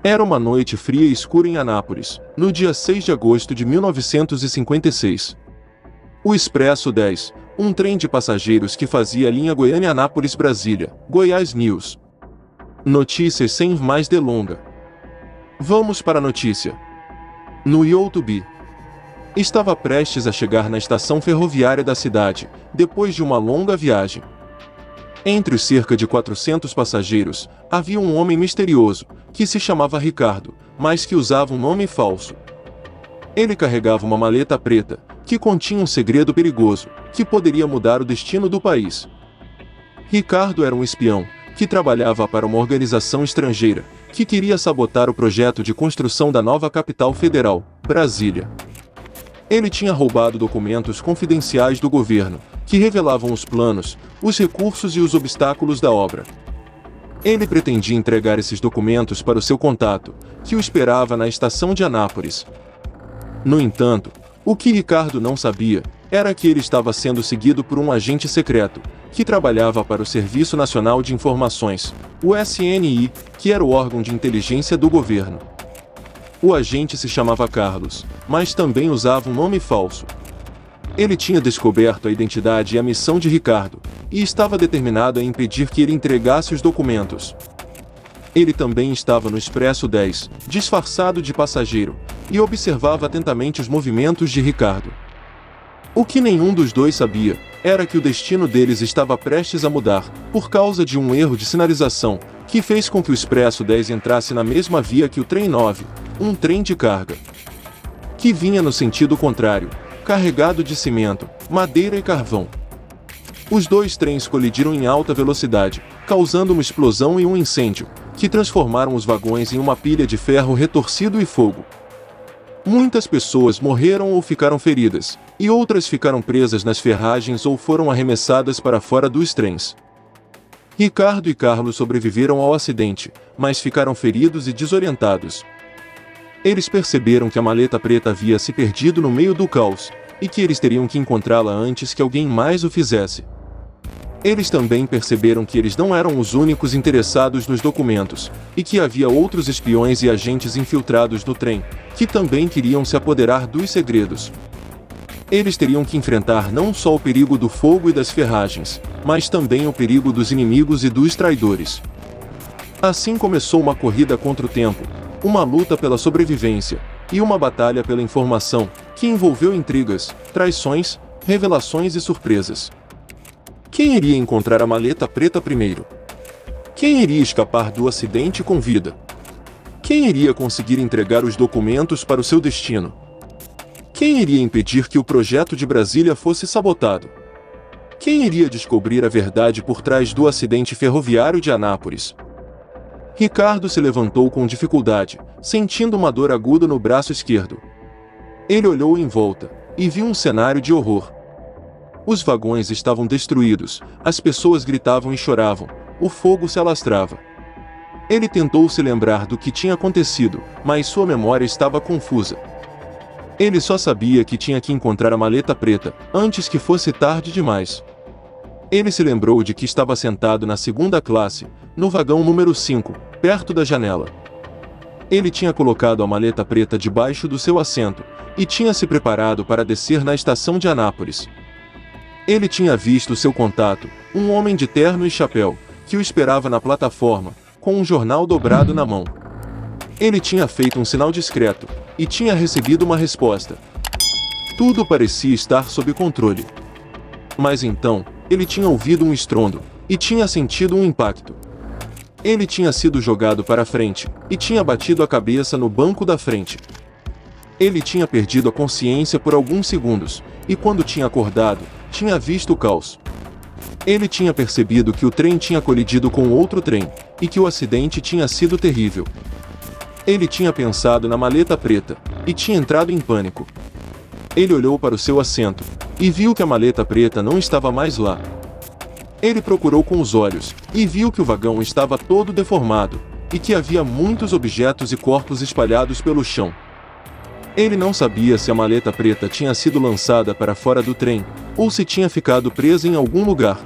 Era uma noite fria e escura em Anápolis, no dia 6 de agosto de 1956. O Expresso 10, um trem de passageiros que fazia a linha Goiânia-Anápolis-Brasília, Goiás News. Notícias sem mais delonga. Vamos para a notícia. No YouTube. Estava prestes a chegar na estação ferroviária da cidade, depois de uma longa viagem. Entre os cerca de 400 passageiros, havia um homem misterioso, que se chamava Ricardo, mas que usava um nome falso. Ele carregava uma maleta preta, que continha um segredo perigoso, que poderia mudar o destino do país. Ricardo era um espião, que trabalhava para uma organização estrangeira, que queria sabotar o projeto de construção da nova capital federal, Brasília. Ele tinha roubado documentos confidenciais do governo, que revelavam os planos, os recursos e os obstáculos da obra. Ele pretendia entregar esses documentos para o seu contato, que o esperava na estação de Anápolis. No entanto, o que Ricardo não sabia era que ele estava sendo seguido por um agente secreto, que trabalhava para o Serviço Nacional de Informações, o SNI, que era o órgão de inteligência do governo. O agente se chamava Carlos, mas também usava um nome falso. Ele tinha descoberto a identidade e a missão de Ricardo, e estava determinado a impedir que ele entregasse os documentos. Ele também estava no Expresso 10, disfarçado de passageiro, e observava atentamente os movimentos de Ricardo. O que nenhum dos dois sabia era que o destino deles estava prestes a mudar, por causa de um erro de sinalização, que fez com que o Expresso 10 entrasse na mesma via que o Trem 9, um trem de carga, que vinha no sentido contrário, carregado de cimento, madeira e carvão. Os dois trens colidiram em alta velocidade, causando uma explosão e um incêndio, que transformaram os vagões em uma pilha de ferro retorcido e fogo. Muitas pessoas morreram ou ficaram feridas, e outras ficaram presas nas ferragens ou foram arremessadas para fora dos trens. Ricardo e Carlos sobreviveram ao acidente, mas ficaram feridos e desorientados. Eles perceberam que a maleta preta havia se perdido no meio do caos, e que eles teriam que encontrá-la antes que alguém mais o fizesse. Eles também perceberam que eles não eram os únicos interessados nos documentos, e que havia outros espiões e agentes infiltrados no trem, que também queriam se apoderar dos segredos. Eles teriam que enfrentar não só o perigo do fogo e das ferragens, mas também o perigo dos inimigos e dos traidores. Assim começou uma corrida contra o tempo, uma luta pela sobrevivência, e uma batalha pela informação, que envolveu intrigas, traições, revelações e surpresas. Quem iria encontrar a maleta preta primeiro? Quem iria escapar do acidente com vida? Quem iria conseguir entregar os documentos para o seu destino? Quem iria impedir que o projeto de Brasília fosse sabotado? Quem iria descobrir a verdade por trás do acidente ferroviário de Anápolis? Ricardo se levantou com dificuldade, sentindo uma dor aguda no braço esquerdo. Ele olhou em volta, e viu um cenário de horror. Os vagões estavam destruídos, as pessoas gritavam e choravam, o fogo se alastrava. Ele tentou se lembrar do que tinha acontecido, mas sua memória estava confusa. Ele só sabia que tinha que encontrar a maleta preta, antes que fosse tarde demais. Ele se lembrou de que estava sentado na segunda classe, no vagão número 5, perto da janela. Ele tinha colocado a maleta preta debaixo do seu assento, e tinha se preparado para descer na estação de Anápolis. Ele tinha visto seu contato, um homem de terno e chapéu, que o esperava na plataforma, com um jornal dobrado na mão. Ele tinha feito um sinal discreto, e tinha recebido uma resposta. Tudo parecia estar sob controle. Mas então, ele tinha ouvido um estrondo, e tinha sentido um impacto. Ele tinha sido jogado para frente, e tinha batido a cabeça no banco da frente. Ele tinha perdido a consciência por alguns segundos, e quando tinha acordado, tinha visto o caos. Ele tinha percebido que o trem tinha colidido com outro trem, e que o acidente tinha sido terrível. Ele tinha pensado na maleta preta, e tinha entrado em pânico. Ele olhou para o seu assento, e viu que a maleta preta não estava mais lá. Ele procurou com os olhos, e viu que o vagão estava todo deformado, e que havia muitos objetos e corpos espalhados pelo chão. Ele não sabia se a maleta preta tinha sido lançada para fora do trem, ou se tinha ficado presa em algum lugar.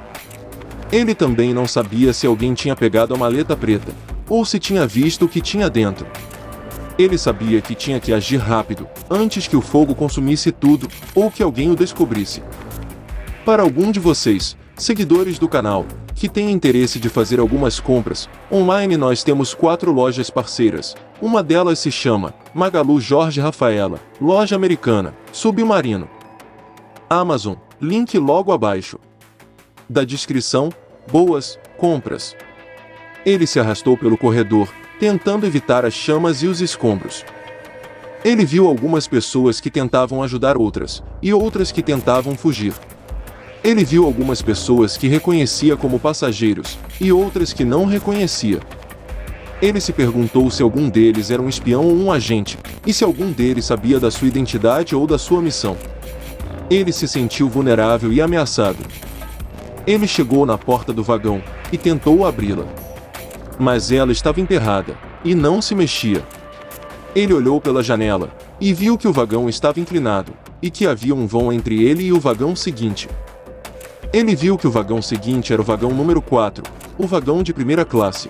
Ele também não sabia se alguém tinha pegado a maleta preta, ou se tinha visto o que tinha dentro. Ele sabia que tinha que agir rápido, antes que o fogo consumisse tudo, ou que alguém o descobrisse. Para algum de vocês, seguidores do canal, que têm interesse de fazer algumas compras, online nós temos 4 lojas parceiras. Uma delas se chama Magalu Jorge Rafaela, loja americana, Submarino. Amazon, link logo abaixo da descrição. Boas compras. Ele se arrastou pelo corredor, tentando evitar as chamas e os escombros. Ele viu algumas pessoas que tentavam ajudar outras, e outras que tentavam fugir. Ele viu algumas pessoas que reconhecia como passageiros, e outras que não reconhecia. Ele se perguntou se algum deles era um espião ou um agente, e se algum deles sabia da sua identidade ou da sua missão. Ele se sentiu vulnerável e ameaçado. Ele chegou na porta do vagão, e tentou abri-la. Mas ela estava emperrada, e não se mexia. Ele olhou pela janela, e viu que o vagão estava inclinado, e que havia um vão entre ele e o vagão seguinte. Ele viu que o vagão seguinte era o vagão número 4, o vagão de primeira classe.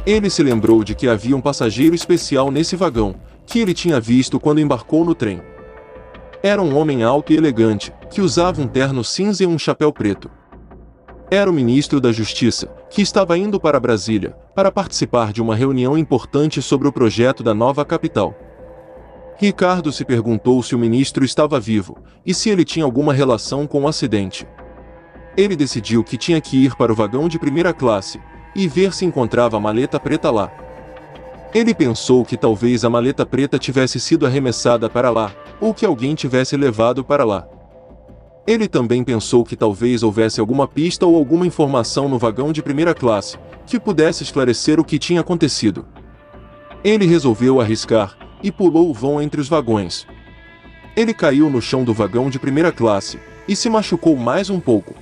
Ele se lembrou de que havia um passageiro especial nesse vagão, que ele tinha visto quando embarcou no trem. Era um homem alto e elegante, que usava um terno cinza e um chapéu preto. Era o ministro da Justiça, que estava indo para Brasília, para participar de uma reunião importante sobre o projeto da nova capital. Ricardo se perguntou se o ministro estava vivo, e se ele tinha alguma relação com o acidente. Ele decidiu que tinha que ir para o vagão de primeira classe, e ver se encontrava a maleta preta lá. Ele pensou que talvez a maleta preta tivesse sido arremessada para lá, ou que alguém tivesse levado para lá. Ele também pensou que talvez houvesse alguma pista ou alguma informação no vagão de primeira classe, que pudesse esclarecer o que tinha acontecido. Ele resolveu arriscar, e pulou o vão entre os vagões. Ele caiu no chão do vagão de primeira classe, e se machucou mais um pouco.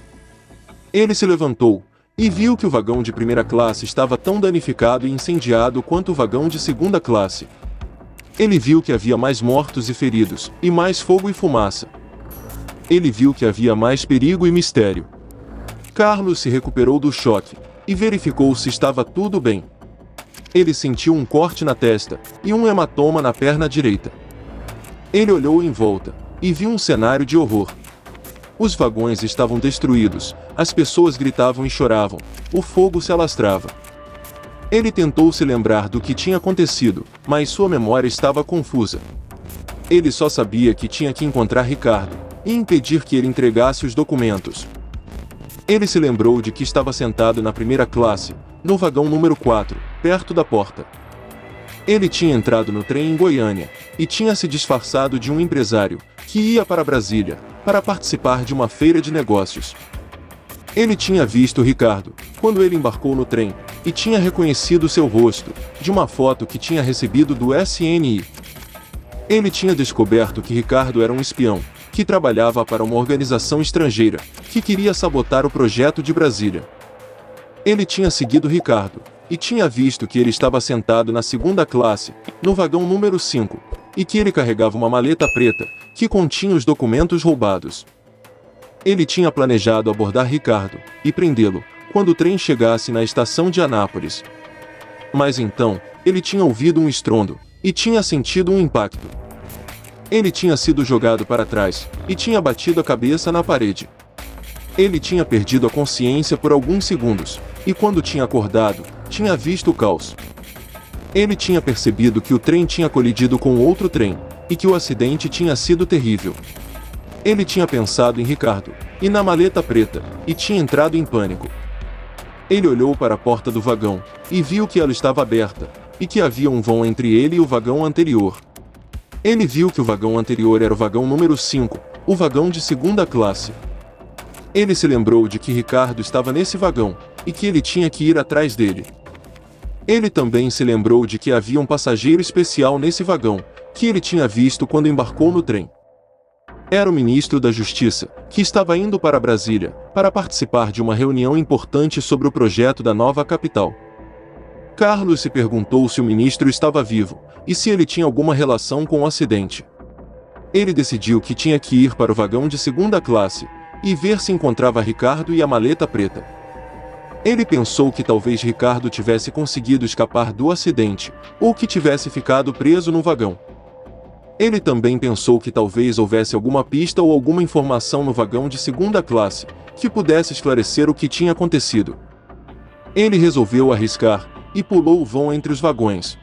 Ele se levantou, e viu que o vagão de primeira classe estava tão danificado e incendiado quanto o vagão de segunda classe. Ele viu que havia mais mortos e feridos, e mais fogo e fumaça. Ele viu que havia mais perigo e mistério. Carlos se recuperou do choque, e verificou se estava tudo bem. Ele sentiu um corte na testa, e um hematoma na perna direita. Ele olhou em volta, e viu um cenário de horror. Os vagões estavam destruídos, as pessoas gritavam e choravam, o fogo se alastrava. Ele tentou se lembrar do que tinha acontecido, mas sua memória estava confusa. Ele só sabia que tinha que encontrar Ricardo, e impedir que ele entregasse os documentos. Ele se lembrou de que estava sentado na primeira classe, no vagão número 4, perto da porta. Ele tinha entrado no trem em Goiânia, e tinha se disfarçado de um empresário, que ia para Brasília, para participar de uma feira de negócios. Ele tinha visto Ricardo, quando ele embarcou no trem, e tinha reconhecido seu rosto, de uma foto que tinha recebido do SNI. Ele tinha descoberto que Ricardo era um espião, que trabalhava para uma organização estrangeira, que queria sabotar o projeto de Brasília. Ele tinha seguido Ricardo, e tinha visto que ele estava sentado na segunda classe, no vagão número 5, e que ele carregava uma maleta preta, que continha os documentos roubados. Ele tinha planejado abordar Ricardo, e prendê-lo, quando o trem chegasse na estação de Anápolis. Mas então, ele tinha ouvido um estrondo, e tinha sentido um impacto. Ele tinha sido jogado para trás, e tinha batido a cabeça na parede. Ele tinha perdido a consciência por alguns segundos, e quando tinha acordado, tinha visto o caos. Ele tinha percebido que o trem tinha colidido com outro trem, e que o acidente tinha sido terrível. Ele tinha pensado em Ricardo, e na maleta preta, e tinha entrado em pânico. Ele olhou para a porta do vagão, e viu que ela estava aberta, e que havia um vão entre ele e o vagão anterior. Ele viu que o vagão anterior era o vagão número 5, o vagão de segunda classe. Ele se lembrou de que Ricardo estava nesse vagão, e que ele tinha que ir atrás dele. Ele também se lembrou de que havia um passageiro especial nesse vagão, que ele tinha visto quando embarcou no trem. Era o ministro da Justiça, que estava indo para Brasília, para participar de uma reunião importante sobre o projeto da nova capital. Carlos se perguntou se o ministro estava vivo, e se ele tinha alguma relação com o acidente. Ele decidiu que tinha que ir para o vagão de segunda classe, e ver se encontrava Ricardo e a maleta preta. Ele pensou que talvez Ricardo tivesse conseguido escapar do acidente, ou que tivesse ficado preso no vagão. Ele também pensou que talvez houvesse alguma pista ou alguma informação no vagão de segunda classe, que pudesse esclarecer o que tinha acontecido. Ele resolveu arriscar, e pulou o vão entre os vagões.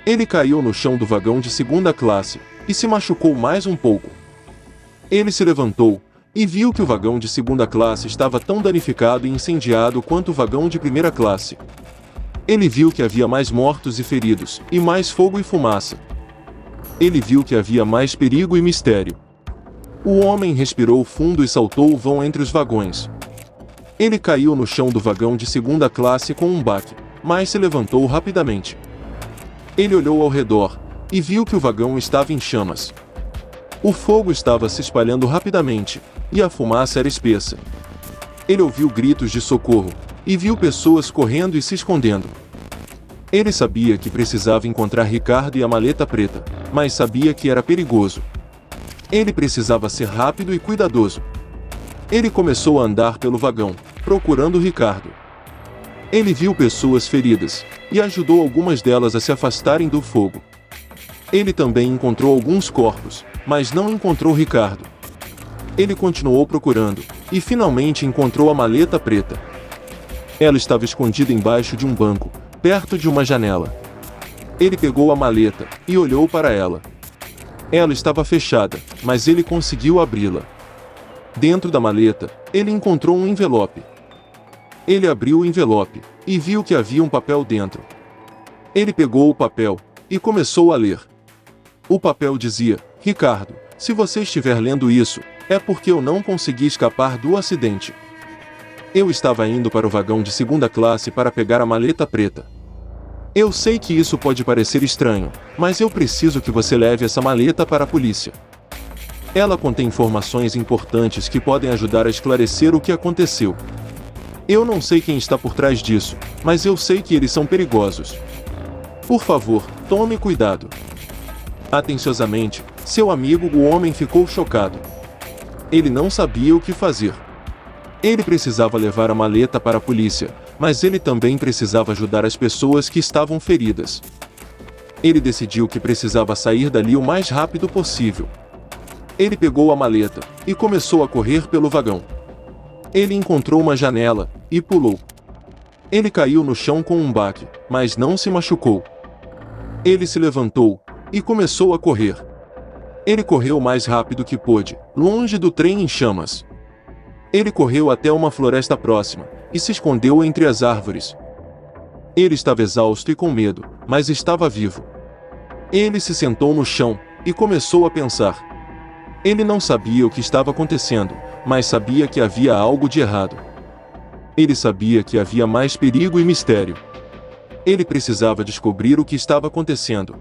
Ele caiu no chão do vagão de segunda classe, e se machucou mais um pouco. Ele se levantou, e viu que o vagão de segunda classe estava tão danificado e incendiado quanto o vagão de primeira classe. Ele viu que havia mais mortos e feridos, e mais fogo e fumaça. Ele viu que havia mais perigo e mistério. O homem respirou fundo e saltou o vão entre os vagões. Ele caiu no chão do vagão de segunda classe com um baque, mas se levantou rapidamente. Ele olhou ao redor, e viu que o vagão estava em chamas. O fogo estava se espalhando rapidamente, e a fumaça era espessa. Ele ouviu gritos de socorro, e viu pessoas correndo e se escondendo. Ele sabia que precisava encontrar Ricardo e a maleta preta, mas sabia que era perigoso. Ele precisava ser rápido e cuidadoso. Ele começou a andar pelo vagão, procurando Ricardo. Ele viu pessoas feridas, e ajudou algumas delas a se afastarem do fogo. Ele também encontrou alguns corpos, mas não encontrou Ricardo. Ele continuou procurando, e finalmente encontrou a maleta preta. Ela estava escondida embaixo de um banco, perto de uma janela. Ele pegou a maleta, e olhou para ela. Ela estava fechada, mas ele conseguiu abri-la. Dentro da maleta, ele encontrou um envelope. Ele abriu o envelope, e viu que havia um papel dentro. Ele pegou o papel, e começou a ler. O papel dizia: Ricardo, se você estiver lendo isso, é porque eu não consegui escapar do acidente. Eu estava indo para o vagão de segunda classe para pegar a maleta preta. Eu sei que isso pode parecer estranho, mas eu preciso que você leve essa maleta para a polícia. Ela contém informações importantes que podem ajudar a esclarecer o que aconteceu. Eu não sei quem está por trás disso, mas eu sei que eles são perigosos. Por favor, tome cuidado. Atenciosamente, seu amigo o homem ficou chocado. Ele não sabia o que fazer. Ele precisava levar a maleta para a polícia, mas ele também precisava ajudar as pessoas que estavam feridas. Ele decidiu que precisava sair dali o mais rápido possível. Ele pegou a maleta, e começou a correr pelo vagão. Ele encontrou uma janela, e pulou. Ele caiu no chão com um baque, mas não se machucou. Ele se levantou, e começou a correr. Ele correu o mais rápido que pôde, longe do trem em chamas. Ele correu até uma floresta próxima, e se escondeu entre as árvores. Ele estava exausto e com medo, mas estava vivo. Ele se sentou no chão, e começou a pensar. Ele não sabia o que estava acontecendo, mas sabia que havia algo de errado. Ele sabia que havia mais perigo e mistério. Ele precisava descobrir o que estava acontecendo.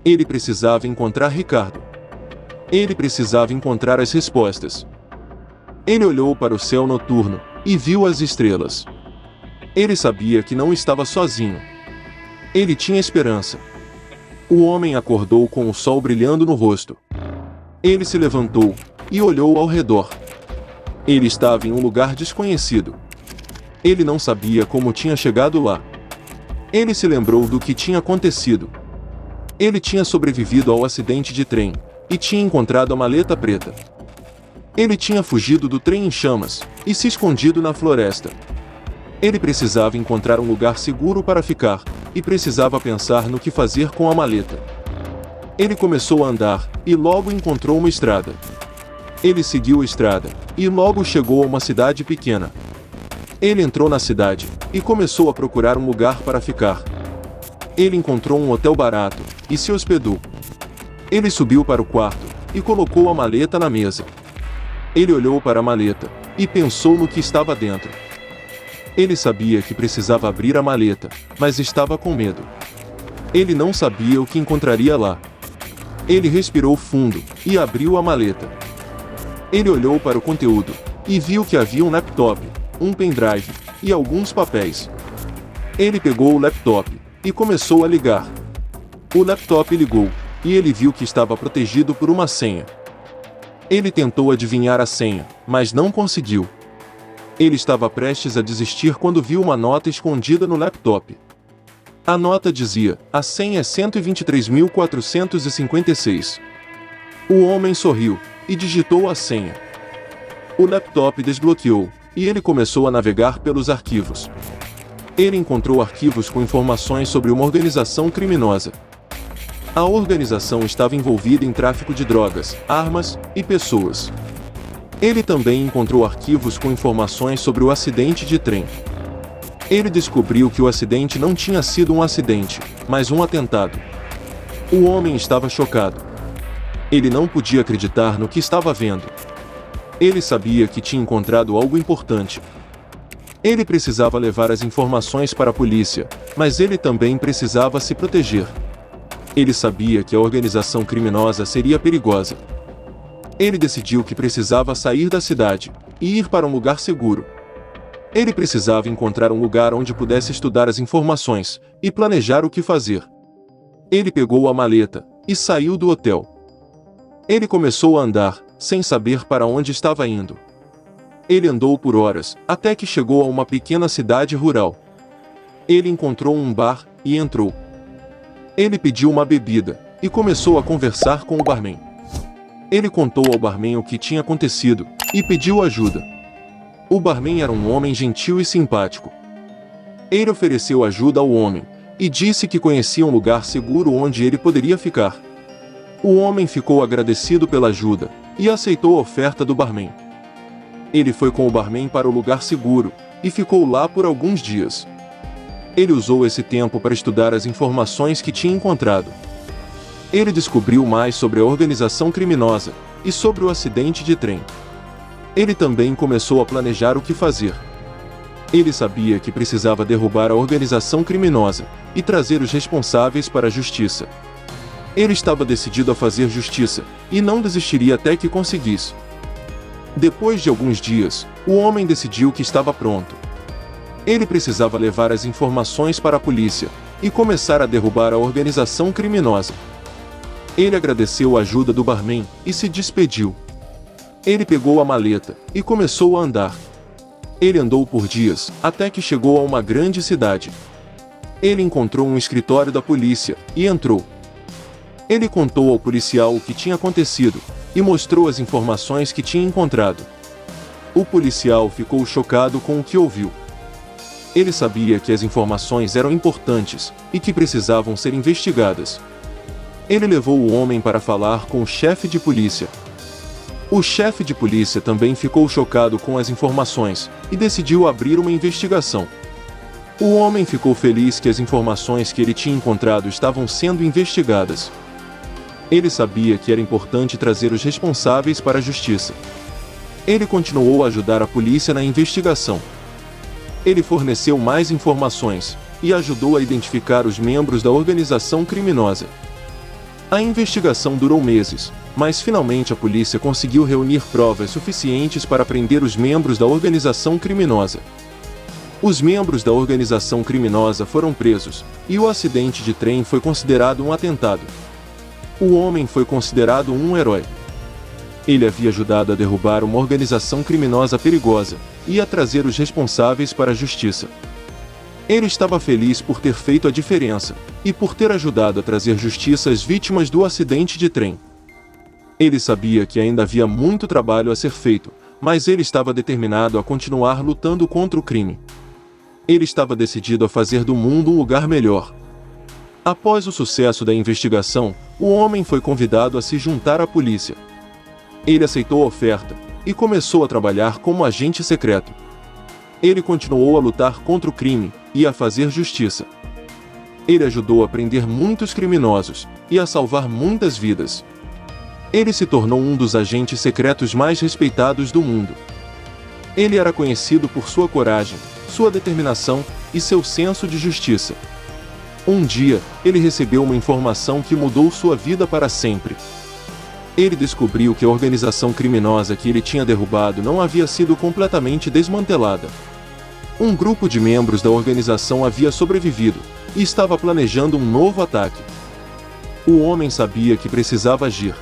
Ele precisava encontrar Ricardo. Ele precisava encontrar as respostas. Ele olhou para o céu noturno, e viu as estrelas. Ele sabia que não estava sozinho. Ele tinha esperança. O homem acordou com o sol brilhando no rosto. Ele se levantou, e olhou ao redor. Ele estava em um lugar desconhecido. Ele não sabia como tinha chegado lá. Ele se lembrou do que tinha acontecido. Ele tinha sobrevivido ao acidente de trem, e tinha encontrado a maleta preta. Ele tinha fugido do trem em chamas, e se escondido na floresta. Ele precisava encontrar um lugar seguro para ficar, e precisava pensar no que fazer com a maleta. Ele começou a andar, e logo encontrou uma estrada. Ele seguiu a estrada, e logo chegou a uma cidade pequena. Ele entrou na cidade, e começou a procurar um lugar para ficar. Ele encontrou um hotel barato, e se hospedou. Ele subiu para o quarto, e colocou a maleta na mesa. Ele olhou para a maleta, e pensou no que estava dentro. Ele sabia que precisava abrir a maleta, mas estava com medo. Ele não sabia o que encontraria lá. Ele respirou fundo, e abriu a maleta. Ele olhou para o conteúdo, e viu que havia um laptop, um pendrive, e alguns papéis. Ele pegou o laptop, e começou a ligar. O laptop ligou, e ele viu que estava protegido por uma senha. Ele tentou adivinhar a senha, mas não conseguiu. Ele estava prestes a desistir quando viu uma nota escondida no laptop. A nota dizia: a senha é 123.456. O homem sorriu e digitou a senha. O laptop desbloqueou e ele começou a navegar pelos arquivos. Ele encontrou arquivos com informações sobre uma organização criminosa. A organização estava envolvida em tráfico de drogas, armas e pessoas. Ele também encontrou arquivos com informações sobre o acidente de trem. Ele descobriu que o acidente não tinha sido um acidente, mas um atentado. O homem estava chocado. Ele não podia acreditar no que estava vendo. Ele sabia que tinha encontrado algo importante. Ele precisava levar as informações para a polícia, mas ele também precisava se proteger. Ele sabia que a organização criminosa seria perigosa. Ele decidiu que precisava sair da cidade e ir para um lugar seguro. Ele precisava encontrar um lugar onde pudesse estudar as informações e planejar o que fazer. Ele pegou a maleta e saiu do hotel. Ele começou a andar, sem saber para onde estava indo. Ele andou por horas, até que chegou a uma pequena cidade rural. Ele encontrou um bar e entrou. Ele pediu uma bebida e começou a conversar com o barman. Ele contou ao barman o que tinha acontecido e pediu ajuda. O barman era um homem gentil e simpático. Ele ofereceu ajuda ao homem e disse que conhecia um lugar seguro onde ele poderia ficar. O homem ficou agradecido pela ajuda e aceitou a oferta do barman. Ele foi com o barman para o lugar seguro e ficou lá por alguns dias. Ele usou esse tempo para estudar as informações que tinha encontrado. Ele descobriu mais sobre a organização criminosa e sobre o acidente de trem. Ele também começou a planejar o que fazer. Ele sabia que precisava derrubar a organização criminosa e trazer os responsáveis para a justiça. Ele estava decidido a fazer justiça e não desistiria até que conseguisse. Depois de alguns dias, o homem decidiu que estava pronto. Ele precisava levar as informações para a polícia e começar a derrubar a organização criminosa. Ele agradeceu a ajuda do barman e se despediu. Ele pegou a maleta e começou a andar. Ele andou por dias, até que chegou a uma grande cidade. Ele encontrou um escritório da polícia e entrou. Ele contou ao policial o que tinha acontecido e mostrou as informações que tinha encontrado. O policial ficou chocado com o que ouviu. Ele sabia que as informações eram importantes e que precisavam ser investigadas. Ele levou o homem para falar com o chefe de polícia. O chefe de polícia também ficou chocado com as informações e decidiu abrir uma investigação. O homem ficou feliz que as informações que ele tinha encontrado estavam sendo investigadas. Ele sabia que era importante trazer os responsáveis para a justiça. Ele continuou a ajudar a polícia na investigação. Ele forneceu mais informações e ajudou a identificar os membros da organização criminosa. A investigação durou meses, mas finalmente a polícia conseguiu reunir provas suficientes para prender os membros da organização criminosa. Os membros da organização criminosa foram presos, e o acidente de trem foi considerado um atentado. O homem foi considerado um herói. Ele havia ajudado a derrubar uma organização criminosa perigosa e a trazer os responsáveis para a justiça. Ele estava feliz por ter feito a diferença e por ter ajudado a trazer justiça às vítimas do acidente de trem. Ele sabia que ainda havia muito trabalho a ser feito, mas ele estava determinado a continuar lutando contra o crime. Ele estava decidido a fazer do mundo um lugar melhor. Após o sucesso da investigação, o homem foi convidado a se juntar à polícia. Ele aceitou a oferta e começou a trabalhar como agente secreto. Ele continuou a lutar contra o crime e a fazer justiça. Ele ajudou a prender muitos criminosos e a salvar muitas vidas. Ele se tornou um dos agentes secretos mais respeitados do mundo. Ele era conhecido por sua coragem, sua determinação e seu senso de justiça. Um dia, ele recebeu uma informação que mudou sua vida para sempre. Ele descobriu que a organização criminosa que ele tinha derrubado não havia sido completamente desmantelada. Um grupo de membros da organização havia sobrevivido e estava planejando um novo ataque. O homem sabia que precisava agir.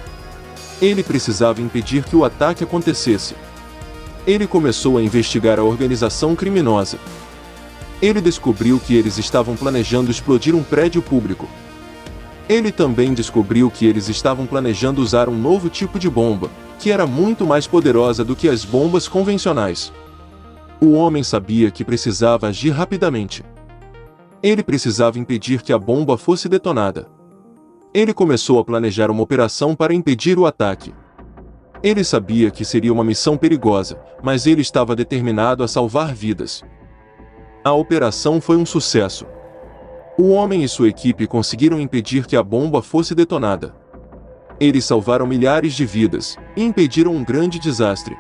Ele precisava impedir que o ataque acontecesse. Ele começou a investigar a organização criminosa. Ele descobriu que eles estavam planejando explodir um prédio público. Ele também descobriu que eles estavam planejando usar um novo tipo de bomba, que era muito mais poderosa do que as bombas convencionais. O homem sabia que precisava agir rapidamente. Ele precisava impedir que a bomba fosse detonada. Ele começou a planejar uma operação para impedir o ataque. Ele sabia que seria uma missão perigosa, mas ele estava determinado a salvar vidas. A operação foi um sucesso. O homem e sua equipe conseguiram impedir que a bomba fosse detonada. Eles salvaram milhares de vidas e impediram um grande desastre.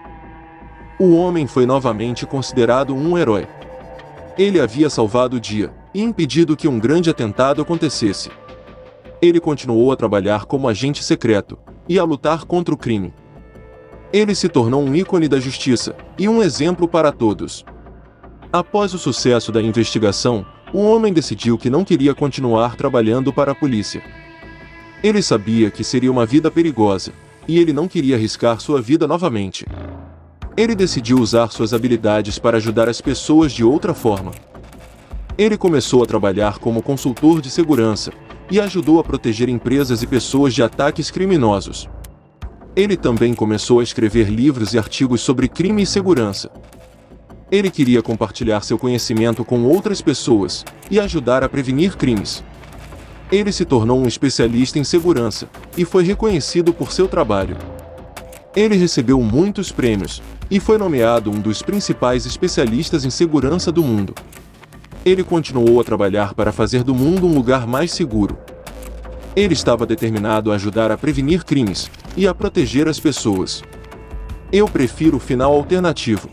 O homem foi novamente considerado um herói. Ele havia salvado o dia e impedido que um grande atentado acontecesse. Ele continuou a trabalhar como agente secreto e a lutar contra o crime. Ele se tornou um ícone da justiça e um exemplo para todos. Após o sucesso da investigação, o homem decidiu que não queria continuar trabalhando para a polícia. Ele sabia que seria uma vida perigosa, e ele não queria arriscar sua vida novamente. Ele decidiu usar suas habilidades para ajudar as pessoas de outra forma. Ele começou a trabalhar como consultor de segurança, e ajudou a proteger empresas e pessoas de ataques criminosos. Ele também começou a escrever livros e artigos sobre crime e segurança. Ele queria compartilhar seu conhecimento com outras pessoas e ajudar a prevenir crimes. Ele se tornou um especialista em segurança e foi reconhecido por seu trabalho. Ele recebeu muitos prêmios e foi nomeado um dos principais especialistas em segurança do mundo. Ele continuou a trabalhar para fazer do mundo um lugar mais seguro. Ele estava determinado a ajudar a prevenir crimes e a proteger as pessoas. Eu prefiro o final alternativo.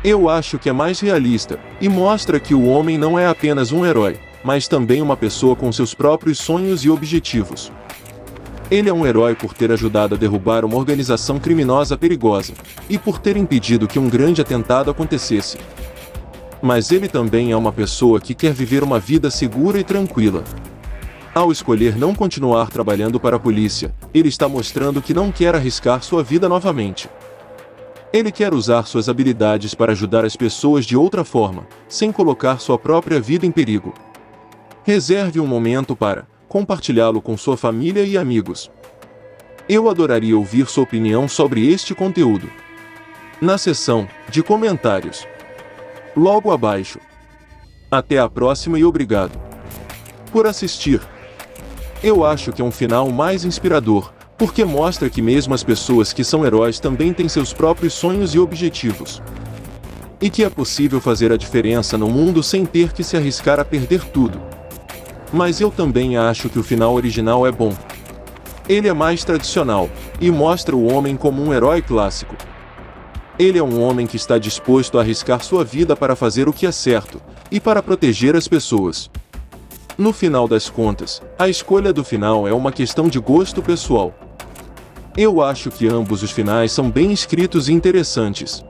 Eu acho que é mais realista e mostra que o homem não é apenas um herói, mas também uma pessoa com seus próprios sonhos e objetivos. Ele é um herói por ter ajudado a derrubar uma organização criminosa perigosa e por ter impedido que um grande atentado acontecesse. Mas ele também é uma pessoa que quer viver uma vida segura e tranquila. Ao escolher não continuar trabalhando para a polícia, ele está mostrando que não quer arriscar sua vida novamente. Ele quer usar suas habilidades para ajudar as pessoas de outra forma, sem colocar sua própria vida em perigo. Reserve um momento para compartilhá-lo com sua família e amigos. Eu adoraria ouvir sua opinião sobre este conteúdo na seção de comentários logo abaixo. Até a próxima e obrigado por assistir. Eu acho que é um final mais inspirador, porque mostra que mesmo as pessoas que são heróis também têm seus próprios sonhos e objetivos. E que é possível fazer a diferença no mundo sem ter que se arriscar a perder tudo. Mas eu também acho que o final original é bom. Ele é mais tradicional, e mostra o homem como um herói clássico. Ele é um homem que está disposto a arriscar sua vida para fazer o que é certo, e para proteger as pessoas. No final das contas, a escolha do final é uma questão de gosto pessoal. Eu acho que ambos os finais são bem escritos e interessantes.